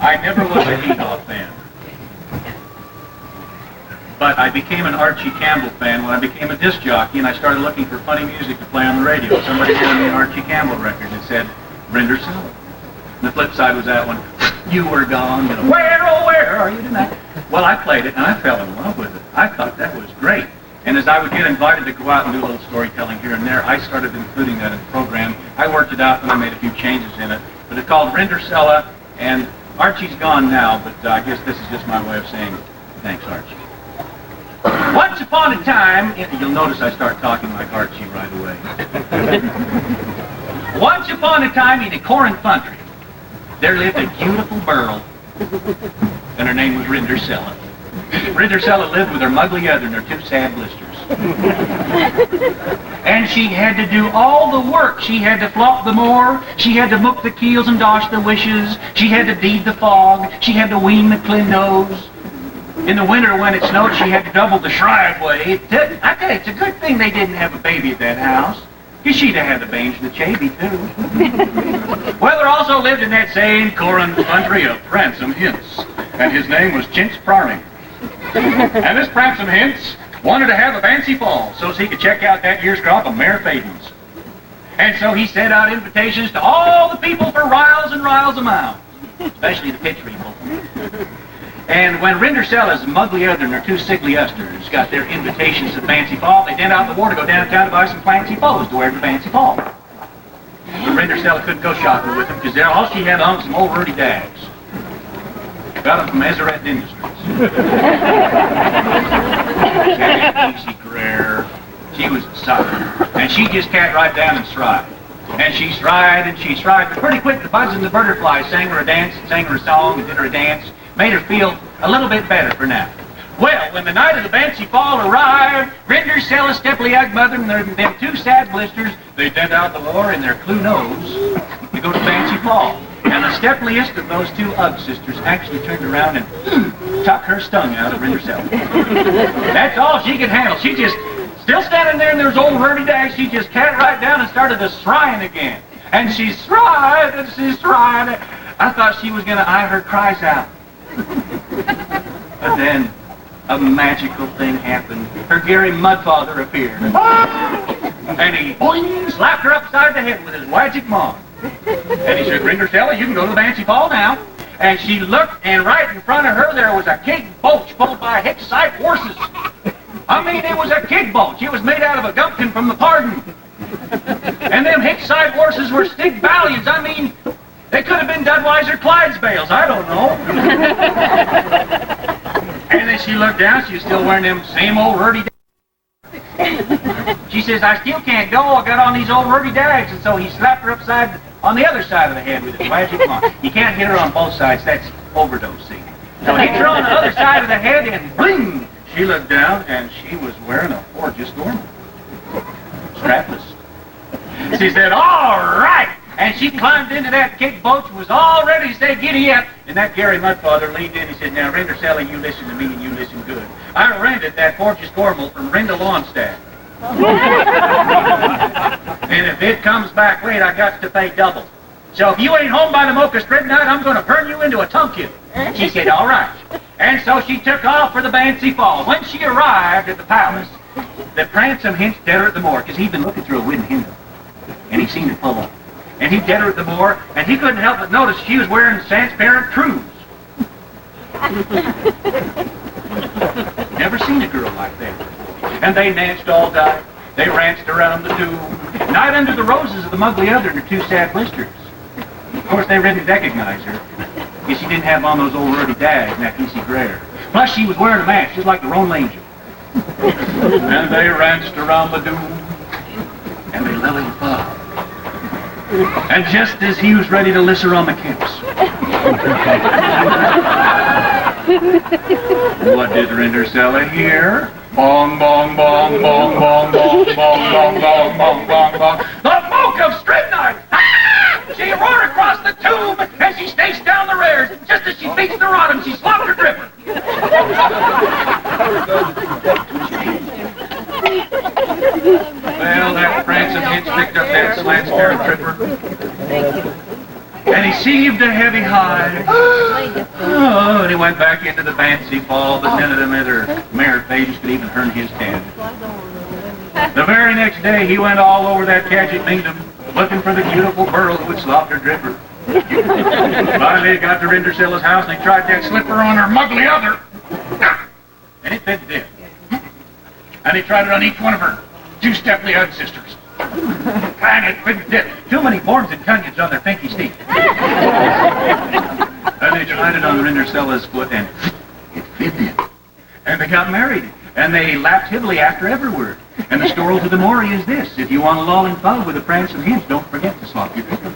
I never was a Hee-Haw fan. But I became an Archie Campbell fan when I became a disc jockey, and I started looking for funny music to play on the radio. Somebody handed me an Archie Campbell record that said, Rindercella. And the flip side was that one, you were gone, you know, where, oh, where are you tonight? Well, I played it, and I fell in love with it. I thought that was great. And as I would get invited to go out and do a little storytelling here and there, I started including that in the program. I worked it out, and I made a few changes in it. But it's called Rindercella, and Archie's gone now, but I guess this is just my way of saying thanks, Archie. Once upon a time, you'll notice I start talking like Archie right away. Once upon a time in a Corinth country, there lived a beautiful girl, and her name was Rindercella. Rindercella lived with her muggly other and her two sad blisters. And she had to do all the work. She had to flop the moor, she had to mook the keels and dosh the wishes, she had to deed the fog, she had to wean the clindos. In the winter when it snowed, she had to double the driveway. I tell you, it's a good thing they didn't have a baby at that house, because she'd have had the bangs and the chavy, too. Well, there also lived in that same Corinth country a Pransom Hintz, and his name was Chintz Parney. And this Pransom Hintz wanted to have a fancy fall so he could check out that year's crop of mare fadens. And so he sent out invitations to all the people for riles and riles a mile, especially the pitch people. And when Rindercella's muggly other and her two sickly usters got their invitations to Fancy Fall, they sent out the war to go downtown to buy some fancy clothes to wear to Fancy Fall. But Rindercella couldn't go shopping with them because all she had on was some old ruddy dags. Got them from Ezeret Industries. She was a sucker. And she just sat right down and stride. And she stride and she stride. But pretty quick the buds and the butterflies sang her a dance, sang her a song, and did her a dance. Made her feel a little bit better for now. Well, when the night of the Fancy Fall arrived, Rindercella's stepply-eyed mother and them two sad blisters, they bent out the war in their clue nose to go to Fancy Fall. And the stepliest of those two Ugg sisters actually turned around and tucked her stung out of Rindercella. That's all she could handle. She just, still standing there in those old ruddy dags, she just cat right down and started to strying again. And she stried and she stried. I thought she was going to eye her cries out. But then a magical thing happened. Her Gary Mudfather appeared. And he boing, slapped her upside the head with his magic maw. And he said, Rindercella, you can go to the Fancy Fall now. And she looked, and right in front of her there was a keg boat pulled by Hitchside horses. I mean, it was a keg boat. It was made out of a gumpkin from the Pardon. And them Hitchside horses were Stig Ballions. I mean, they could have been Dudweiser Clydesdales, I don't know. And then she looked down, she was still wearing them same old ruddy dags. She says, I still can't go, I got on these old ruddy dags. And so he slapped her upside on the other side of the head with his magic wand. You can't hit her on both sides, that's overdose, see. So he hit her on the other side of the head and bling! She looked down and she was wearing a gorgeous garment. Strapless. She said, all right! And she climbed into that keg boat and was all ready to say, giddy up. And that Gary Mudfather leaned in and he said, now, Rindercella, you listen to me and you listen good. I rented that gorgeous Gormal from Rinda Longstaff. And if it comes back late, I got to pay double. So if you ain't home by the Mocha Strip night, I'm going to burn you into a tunkin. She said, all right. And so she took off for the Fancy Fall. When she arrived at the palace, the Pransom Hintz dead her at the moor, because he'd been looking through a wooden window. And he seen her pull up. And he dead her at the moor, and he couldn't help but notice she was wearing transparent trews. Never seen a girl like that. And they danced all night. They ranced around the dune. Night under the roses of the muggly other and her two sad blisters. Of course, they didn't recognize her, because she didn't have on those old ruddy dags and that easy grayer. Plus, she was wearing a mask, just like the Roan Angel. And they ranced around the dune, and they lily-fud. And just as he was ready to liss her on the kips, what did Rindercella hear? Bong, bong, bong, bong, bong, bong, bong, bong, bong, bong, bong, bong. The Moke of Strychnine! Ah! She roared across the tube, and she snakes down the rares. Just as she beats the rod, and she slopped her dripper. Well, that Pransom Hintz picked up that slant-staring tripper. And he heaved a heavy sigh. Oh, and he went back into the fancy fall, but none of them other mare pages could even turn his head. The very next day, he went all over that Cadgett Kingdom, looking for the beautiful girl who would slop her dripper. Finally, he got to Rindercella's house, and he tried that slipper on her muggly other. And it fit the deal. And he tried it on each one of her two-step Leod sisters. And it fit the deal. Too many forms and cunions on their pinky teeth. And they tried it on Rindercella's foot, and it fit in. And they got married. And they laughed heavily after every word. And the story to the Maury is this: if you want to lull in fun with a prancing hinge, don't forget to slop your dripper.